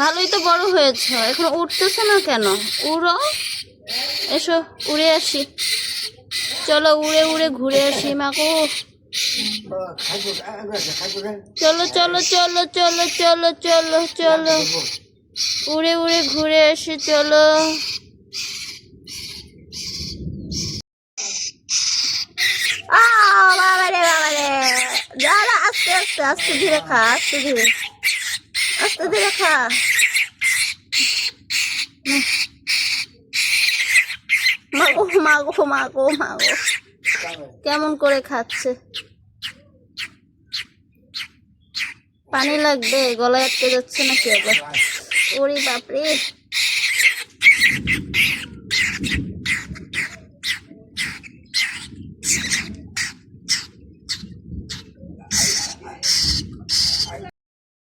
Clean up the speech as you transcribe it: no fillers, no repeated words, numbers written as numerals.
ভালোই তো বড় হয়েছে, এখন উঠতেছে না কেন? উড়ো, এসো উড়ে আসি, চলো উড়ে উড়ে ঘুরে আসি মাগো। চলো চলো চলো চলো চলো চলো চলো, উড়ে উড়ে ঘুরে আসি, চলো। বাবারে বাবারে, দাঁড়া, আস্তে আস্তে, আস্তে ধীরে খা, আস্তে ধীরে, আস্তে ধীরে খা। মাগো মাগো মাগো মাগো, কেমন করে খাচ্ছে? পানি লাগবে, গলায় আটকে যাচ্ছে নাকি আবার? ওরে বাপরে।